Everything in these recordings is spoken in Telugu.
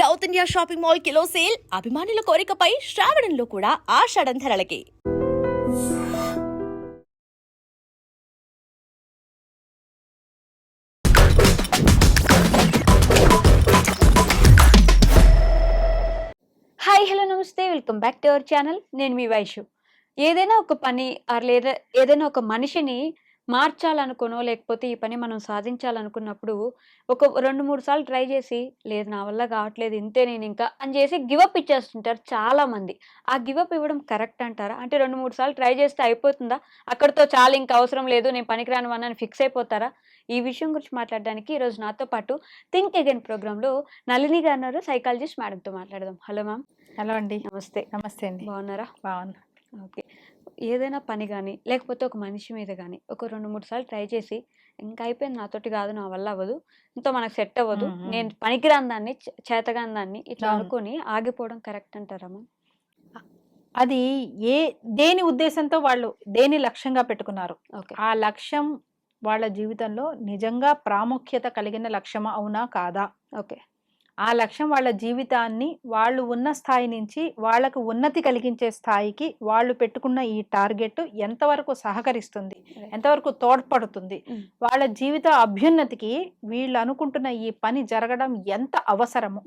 South India shopping mall kilo sale అభిమానుల కోరికపై శ్రావణంలో కూడా ఆషాఢం ధరలకి. హాయ్ హలో నమస్తే welcome back to our channel. నేను మీ వైషు. ఏదైనా ఒక పని లేదా ఏదైనా ఒక మనిషిని మార్చాలనుకునో లేకపోతే ఈ పని మనం సాధించాలనుకున్నప్పుడు ఒక 2-3 సార్లు ట్రై చేసి లేదు నా వల్ల కావట్లేదు ఇంతే నేను ఇంకా అని చేసి గివప్ ఇచ్చేస్తుంటారు చాలామంది. ఆ గివప్ ఇవ్వడం కరెక్ట్ అంటారా? అంటే 2-3 సార్లు ట్రై చేస్తే అయిపోతుందా? అక్కడితో చాలా ఇంకా అవసరం లేదు నేను పనికిరాను అని ఫిక్స్ అయిపోతారా? ఈ విషయం గురించి మాట్లాడడానికి ఈరోజు నాతో పాటు థింక్ అగైన్ ప్రోగ్రాంలో నళిని గారు సైకాలజిస్ట్ మేడంతో మాట్లాడదాం. Hello ma'am. హలో అండి. నమస్తే. నమస్తే అండి. బాగున్నారా? బాగున్నా. ఓకే. ఏదైనా పని కానీ లేకపోతే ఒక మనిషి మీద కానీ ఒక 2-3 సార్లు ట్రై చేసి ఇంకా అయిపోయింది నాతోటి కాదు నా వల్ల అవ్వదు ఇంతో మనకు సెట్ అవ్వదు నేను పనికిరాని దాన్ని చేతగాని దాన్ని ఇట్లా అనుకుని ఆగిపోవడం కరెక్ట్ అంటారమ్మా? అది దేని ఉద్దేశంతో వాళ్ళు దేని లక్ష్యంగా పెట్టుకున్నారు, ఆ లక్ష్యం వాళ్ళ జీవితంలో నిజంగా ప్రాముఖ్యత కలిగిన లక్ష్యమా అవునా కాదా? ఓకే. ఆ లక్ష్యం వాళ్ళ జీవితాన్ని వాళ్ళు ఉన్న స్థాయి నుంచి వాళ్ళకు ఉన్నతి కలిగించే స్థాయికి వాళ్ళు పెట్టుకున్న ఈ టార్గెట్ ఎంతవరకు సహకరిస్తుంది, ఎంతవరకు తోడ్పడుతుంది, వాళ్ళ జీవిత అభ్యున్నతికి వీళ్ళు అనుకుంటున్న ఈ పని జరగడం ఎంత అవసరము,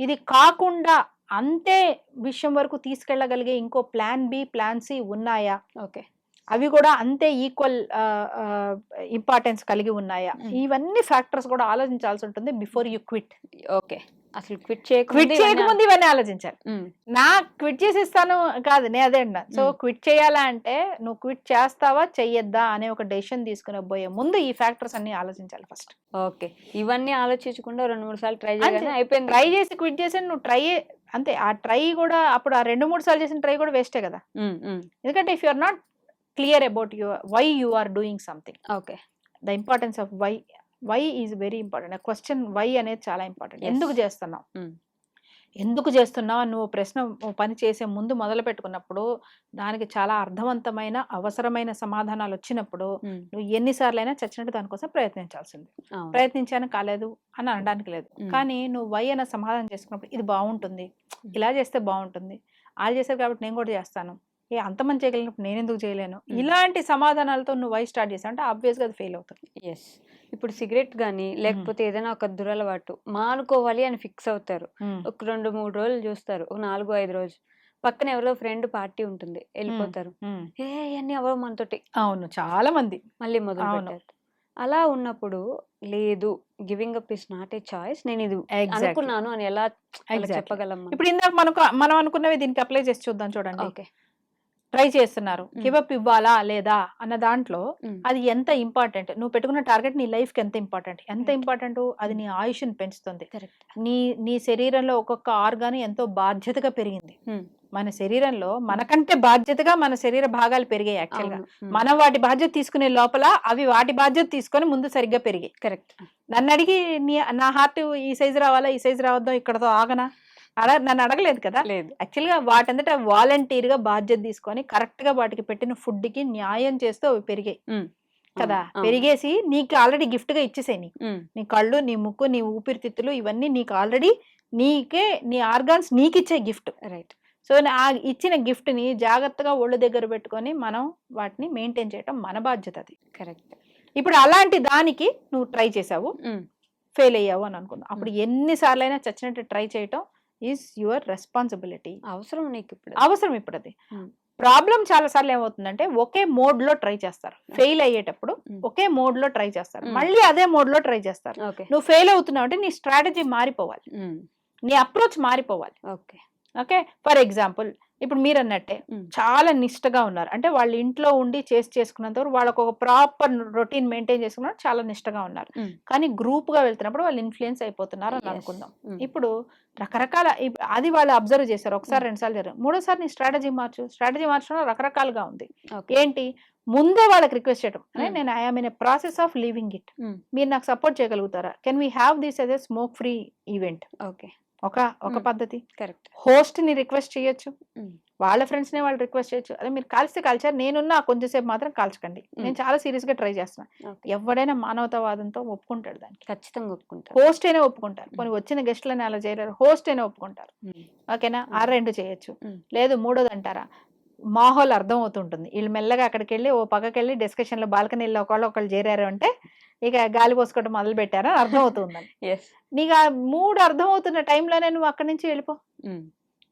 ఇది కాకుండా అంతే విషయం వరకు తీసుకెళ్లగలిగే ఇంకో ప్లాన్ బి ప్లాన్ సి ఉన్నాయా, అవి కూడా అంతే ఈక్వల్ ఇంపార్టెన్స్ కలిగి ఉన్నాయా, ఇవన్నీ ఫ్యాక్టర్స్ కూడా ఆలోచించాల్సి ఉంటుంది బిఫోర్ యూ క్విట్. ఓకే. అసలు క్విట్ చేయకముందు ఇవన్నీ ఆలోచించాలి. నా క్విట్ చేసిస్తాను కాదు నేను అదే అన్నా. సో క్విట్ చేయాలా అంటే నువ్వు క్విట్ చేస్తావా చెయ్యొద్దా అనే ఒక డెసిషన్ తీసుకునే పోయే ముందు ఈ ఫ్యాక్టర్స్ అన్ని ఆలోచించాలి ఫస్ట్. ఓకే. ఇవన్నీ ఆలోచించకుండా 2-3 సార్లు ట్రై చేయగానే అయిపోయింది. ట్రై చేసి క్విట్ చేసి నువ్వు ట్రై అంతే. ఆ ట్రై కూడా అప్పుడు ఆ 2-3 సార్లు చేసిన ట్రై కూడా వేస్టే కదా. ఎందుకంటే if you are not clear about why you are doing something, okay, the importance of why is very important. Question why అనేది చాలా ఇంపార్టెంట్. ఎందుకు చేస్తున్నావు, ఎందుకు చేస్తున్నావు నువ్వు ప్రశ్న పని చేసే ముందు మొదలు పెట్టుకున్నప్పుడు దానికి చాలా అర్థవంతమైన అవసరమైన సమాధానాలు వచ్చినప్పుడు నువ్వు ఎన్నిసార్లు అయినా చచ్చినట్టు దానికోసం ప్రయత్నించాల్సింది. ప్రయత్నించాను కాలేదు అని అనడానికి లేదు. కానీ నువ్వు వై అన్న సమాధానం చేసుకున్నప్పుడు ఇది బాగుంటుంది, ఇలా చేస్తే బాగుంటుంది, వాళ్ళు చేశారు కాబట్టి నేను కూడా చేస్తాను, అంతమంది చేయగలిగినప్పుడు నేను ఎందుకు చేయలేను, ఇలాంటి సమాధానాలతో నువ్వు వై స్టార్ట్ చేసావు అంటే ఆబ్వియస్గా అది ఫెయిల్ అవుతుంది. ఎస్. ఇప్పుడు సిగరెట్ కానీ లేకపోతే ఏదైనా ఒక దురలవాటు మానుకోవాలి అని ఫిక్స్ అవుతారు. ఒక 2-3 రోజులు చూస్తారు, ఒక 4-5 రోజులు పక్కన ఎవరో ఫ్రెండ్ పార్టీ ఉంటుంది వెళ్ళిపోతారు. అన్నీ ఎవరో మనతోటి. అవును, చాలా మంది మళ్ళీ మొదలు పెట్టారు. అలా ఉన్నప్పుడు లేదు giving up is not a choice, నేను ఇది అనుకున్నాను అని ఎలా చెప్పగలం? ఇప్పుడు ఇందాక మనం అనుకున్నవి దీనికి అప్లై చేసి చూద్దాం. చూడండి, ఓకే, ట్రై చేస్తున్నారు, గివప్ ఇవ్వాలా లేదా అన్న దాంట్లో అది ఎంత ఇంపార్టెంట్, నువ్వు పెట్టుకున్న టార్గెట్ నీ లైఫ్ కి ఎంత ఇంపార్టెంట్, అది నీ ఆయుష్ని పెంచుతుంది. నీ శరీరంలో ఒక్కొక్క ఆర్గాన్ ఎంతో బాధ్యతగా పెరిగింది. మన శరీరంలో మనకంటే బాధ్యతగా మన శరీర భాగాలు పెరిగాయి. యాక్చువల్ గా మనం వాటి బాధ్యత తీసుకునే లోపల అవి వాటి బాధ్యత తీసుకొని ముందు సరిగ్గా పెరిగాయి. కరెక్ట్. నన్ను అడిగి నా హార్ట్ ఈ సైజు రావాలా ఈ సైజు రావద్దో ఇక్కడతో ఆగనా నన్ను అడగలేదు కదా. యాక్చువల్ గా వాటంతటా వాలంటీర్ గా బాధ్యత తీసుకొని కరెక్ట్ గా వాటికి పెట్టిన ఫుడ్ కి న్యాయం చేస్తూ అవి పెరిగాయి కదా. పెరిగేసి నీకు ఆల్రెడీ గిఫ్ట్ గా ఇచ్చేసాయి. నీ కళ్ళు, నీ ముక్కు, నీ ఊపిరితిత్తులు ఇవన్నీ నీకు ఆల్రెడీ నీ ఆర్గాన్స్ నీకు ఇచ్చే గిఫ్ట్. రైట్. సో ఆ ఇచ్చిన గిఫ్ట్ ని జాగ్రత్తగా ఒళ్ళు దగ్గర పెట్టుకొని మనం వాటిని మెయింటైన్ చేయడం మన బాధ్యత. అది కరెక్ట్. ఇప్పుడు అలాంటి దానికి నువ్వు ట్రై చేసావు, ఫెయిల్ అయ్యావు అని అనుకున్నావు. అప్పుడు ఎన్నిసార్లు అయినా చచ్చినట్టు ట్రై చేయటం ఈజ్ యువర్ రెస్పాన్సిబిలిటీ. అవసరం ఇప్పుడు అది. ప్రాబ్లం చాలా సార్లు ఏమవుతుందంటే ఒకే మోడ్ లో ట్రై చేస్తారు. ఫెయిల్ అయ్యేటప్పుడు ఒకే మోడ్ లో ట్రై చేస్తారు, మళ్ళీ అదే మోడ్ లో ట్రై చేస్తారు. నువ్వు ఫెయిల్ అవుతున్నావు అంటే నీ స్ట్రాటజీ మారిపోవాలి, నీ అప్రోచ్ మారిపోవాలి. ఓకే, ఫర్ ఎగ్జాంపుల్ ఇప్పుడు మీరు అన్నట్టే చాలా నిష్టగా ఉన్నారు అంటే వాళ్ళ ఇంట్లో ఉండి చేసుకున్నంత వరకు వాళ్ళకు ఒక ప్రాపర్ రొటీన్ మెయింటైన్ చేసుకున్నారు, చాలా నిష్టగా ఉన్నారు. కానీ గ్రూప్ గా వెళ్తున్నప్పుడు వాళ్ళు ఇన్ఫ్లుయెన్స్ అయిపోతున్నారు అని అనుకుందాం. ఇప్పుడు రకరకాల అది వాళ్ళు అబ్జర్వ్ చేశారు, ఒకసారి 2 సార్లు జరిగింది, 3వ సారి నీ స్ట్రాటజీ మార్చడం రకరకాలుగా ఉంది. ఏంటి, ముందే వాళ్ళకి రిక్వెస్ట్ చేయడం, నేను I'm in a process of leaving it, మీరు నాకు సపోర్ట్ చేయగలుగుతారా, can we have this as a smoke free event. Okay, ఒక పద్ధతి. కరెక్ట్. హోస్ట్ ని రిక్వెస్ట్ చేయొచ్చు, ఉమ్. వాళ్ళ ఫ్రెండ్స్ ని వాళ్ళు రిక్వెస్ట్ చేయొచ్చు. అదే మీరు కాల్స్తే కాల్చారు, నేనున్నా కొంచెంసేపు మాత్రం కాల్చకండి. నేను చాలా సీరియస్ గా ట్రై చేస్తున్నా. ఎవడైనా మానవతావాదంతో ఒప్పుకుంటాడు దానికి, ఖచ్చితంగా ఒప్పుకుంటారు. హోస్ట్ అయినా ఒప్పుకుంటారు. కొన్ని వచ్చిన గెస్ట్లని అలా చేయలేరు, హోస్ట్ అయినా ఒప్పుకుంటారు. ఓకేనా, ఆ రెండు చేయొచ్చు. లేదు మూడోది అంటారా, మాహోల్ అర్థం అవుతుంటుంది. వీళ్ళు మెల్లగా అక్కడికి వెళ్ళి ఓ పక్కకి వెళ్ళి డిస్కషన్ లో బాల్కనీలో ఒకళ్ళు చేరారు అంటే ఇక గాలి పోసుకోవడం మొదలు పెట్టారని అర్థం అవుతుందని. నీకు ఆ మూడు అర్థం అవుతున్న టైంలోనే నువ్వు అక్కడి నుంచి వెళ్ళిపో.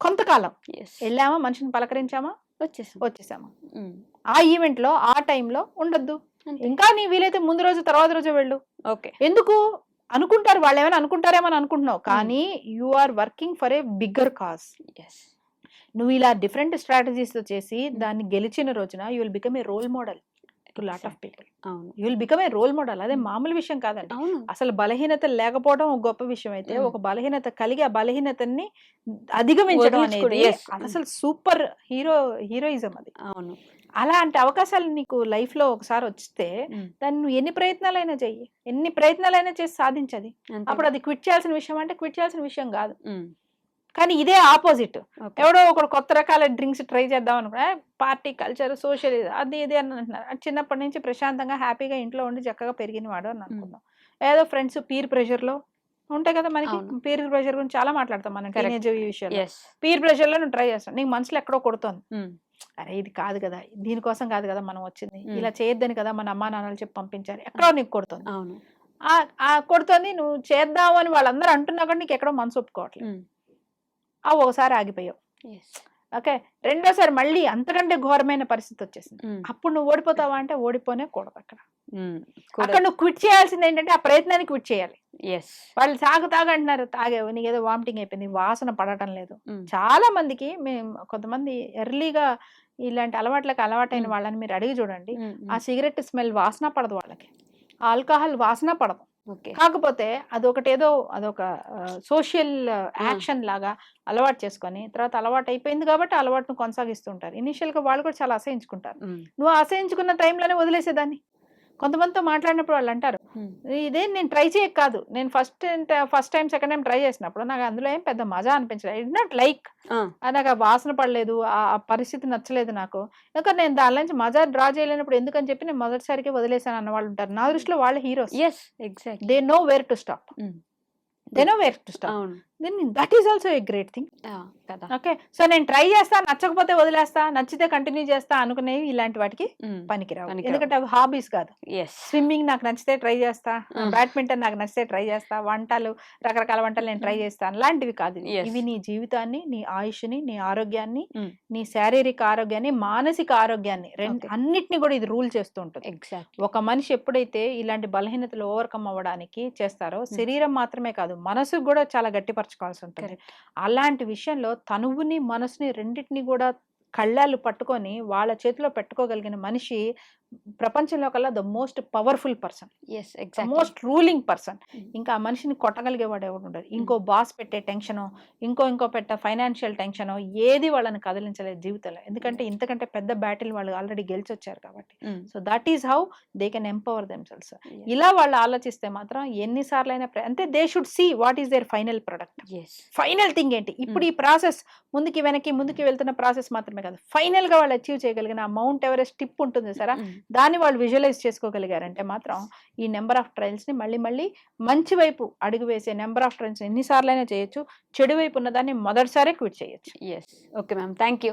కొంతకాలం వెళ్ళామా, మనిషిని పలకరించామా, వచ్చేసామా. ఆ ఈవెంట్ లో ఆ టైంలో ఉండొద్దు. ఇంకా నీ వీలైతే ముందు రోజు తర్వాత రోజు వెళ్ళు. ఓకే. ఎందుకు అనుకుంటారు వాళ్ళు, ఏమైనా అనుకుంటారేమని అనుకుంటున్నావు, కానీ you are working for a bigger cause. నువ్వు ఇలా డిఫరెంట్ స్ట్రాటజీస్ తో చేసి దాన్ని గెలిచిన రోజున you will become a role model to lot of people. You will become a role model. అదే మామూలు విషయం కాదండి. అసలు బలహీనత లేకపోవడం ఒక గొప్ప విషయం అయితే, ఒక బలహీనత కలిగి ఆ బలహీనతని అధిగమించడం అనేది అసలు సూపర్ హీరోయిజం అది. అవును. అలాంటి అవకాశాలు నీకు లైఫ్ లో ఒకసారి వస్తే దాన్ని నువ్వు ఎన్ని ప్రయత్నాలైనా చెయ్యి, ఎన్ని ప్రయత్నాలైనా చేసి సాధించది. అప్పుడు అది క్విట్ చేయాల్సిన విషయం అంటే క్విట్ చేయాల్సిన విషయం కాదు. కానీ ఇదే ఆపోజిట్, ఎవడో ఒకడు కొత్త రకాల డ్రింక్స్ ట్రై చేద్దాం అనుకున్నా, పార్టీ కల్చర్ సోషల్ అది ఇది అని అంటున్నారు. చిన్నప్పటి నుంచి ప్రశాంతంగా హ్యాపీగా ఇంట్లో ఉండి చక్కగా పెరిగిన వాడు అని అనుకుందాం. ఏదో ఫ్రెండ్స్ పీర్ ప్రెషర్ లో ఉంటాయి కదా మనకి. పీర్ ప్రెషర్ గురించి చాలా మాట్లాడతాం మనం టీనేజ్ ఈ విషయంలో. పీర్ ప్రెషర్ లో నువ్వు ట్రై చేస్తావు, నీకు మనసులో ఎక్కడో కొడుతోంది, అరే ఇది కాదు కదా, దీనికోసం కాదు కదా మనం వచ్చింది, ఇలా చేయొద్దని కదా మన అమ్మా నాన్నలు చెప్పి పంపించారు, ఎక్కడో నీకు కొడుతుంది. ఆ కొడుతుంది, నువ్వు చేద్దాము అని వాళ్ళందరూ అంటున్నా కూడా నీకు ఎక్కడో మనసు ఒప్పుకోవట్లేదు. ఒకసారి ఆగిపోయావు. ఓకే, రెండోసారి మళ్ళీ అంతకంటే ఘోరమైన పరిస్థితి వచ్చేసింది. అప్పుడు నువ్వు ఓడిపోతావా అంటే ఓడిపోనే కూడదు. అక్కడ నువ్వు క్విట్ చేయాల్సింది ఏంటంటే ఆ ప్రయత్నాన్ని క్విట్ చేయాలి. వాళ్ళు తాగు అంటున్నారు, తాగేవు, నీకు ఏదో వామిటింగ్ అయిపోయింది, వాసన పడటం లేదు. చాలా మందికి మేము కొంతమంది ఎర్లీగా ఇలాంటి అలవాటైన వాళ్ళని మీరు అడిగి చూడండి, ఆ సిగరెట్ స్మెల్ వాసన పడదు వాళ్ళకి, ఆల్కహాల్ వాసన పడదు. కాకపోతే అదొక సోషల్ యాక్షన్ లాగా అలవాటు చేసుకొని తర్వాత అలవాటు అయిపోయింది కాబట్టి అలవాటును కొనసాగిస్తుంటారు. ఇనిషియల్ గా వాళ్ళు కూడా చాలా అసహించుకుంటారు. నువ్వు అసహించుకున్న టైంలోనే వదిలేసేదాన్ని. కొంతమందితో మాట్లాడినప్పుడు వాళ్ళు అంటారు, ఇదే నేను ట్రై చేయక కాదు, నేను first time second time try చేసినప్పుడు నాకు అందులో ఏం పెద్ద మజా అనిపించలేదు. ఇట్ నాట్ లైక్ నాకు ఆ వాసన పడలేదు, ఆ పరిస్థితి నచ్చలేదు నాకు, ఇంకా నేను దాని నుంచి మజా డ్రా చేయలేనప్పుడు ఎందుకని చెప్పి నేను మొదటిసారికి వదిలేసాను అన్న వాళ్ళు ఉంటారు. నా దృష్టిలో వాళ్ళు heroes. They know where to stop. then that is also a great thing. Okay, so నేను ట్రై చేస్తా, నచ్చకపోతే వదిలేస్తా, నచ్చితే కంటిన్యూ చేస్తా అనుకునేవి ఇలాంటి వాటికి పనికిరావు. ఎందుకంటే అవి హాబీస్ కాదు. స్విమ్మింగ్ నాకు నచ్చితే ట్రై చేస్తా, బ్యాడ్మింటన్ నాకు నచ్చితే ట్రై చేస్తా, వంటలు రకరకాల వంటలు నేను ట్రై చేస్తాను, లాంటివి కాదు. ఇవి నీ జీవితాన్ని, నీ ఆయుష్ని, నీ ఆరోగ్యాన్ని, నీ శారీరక ఆరోగ్యాన్ని, మానసిక ఆరోగ్యాన్ని అన్నిటిని కూడా ఇది రూల్ చేస్తూ ఉంటుంది. ఒక మనిషి ఎప్పుడైతే ఇలాంటి బలహీనతలు ఓవర్కమ్ అవ్వడానికి చేస్తారో శరీరం మాత్రమే కాదు మనసు కూడా చాలా గట్టిపరచుకోవాల్సి ఉంటుంది. అలాంటి విషయంలో తనువుని మనసుని రెండింటిని కూడా కళ్ళాలు పట్టుకొని వాళ్ళ చేతిలో పెట్టుకోగలిగిన మనిషి ప్రపంచంలో కల్లా the most powerful person, most ruling person. ఇంకా ఆ మనిషిని కొట్టగలిగేవాడు ఎవడు ఉండదు. ఇంకో బాస్ పెట్టే టెన్షనో ఇంకో పెట్టే ఫైనాన్షియల్ టెన్షనో ఏది వాళ్ళని కదిలించలేదు జీవితంలో. ఎందుకంటే ఇంతకంటే పెద్ద బ్యాటిల్ వాళ్ళు ఆల్రెడీ గెలిచొచ్చారు కాబట్టి. So that is how they can empower themselves. ఇలా వాళ్ళు ఆలోచిస్తే మాత్రం ఎన్నిసార్లు అయినా అంటే they should see what is their final product, final thing ఏంటి. ఇప్పుడు ఈ ప్రాసెస్ ముందుకి వెళ్తున్న ప్రాసెస్ మాత్రమే కాదు, ఫైనల్ గా వాళ్ళు అచీవ్ చేయగలిగిన మౌంట్ ఎవరెస్ట్ టిప్ ఉంటుంది సరే, దాన్ని వాళ్ళు విజువలైజ్ చేసుకోగలిగారంటే మాత్రం ఈ నెంబర్ ఆఫ్ ట్రయల్స్ ని మళ్ళీ మంచి వైపు అడుగు వేసే నెంబర్ ఆఫ్ ట్రయల్స్ ఎన్నిసార్లు అయినా చేయొచ్చు, చెడు వైపు ఉన్న దాన్ని మొదటిసారి క్విట్ చేయొచ్చు. Okay ma'am, thank you.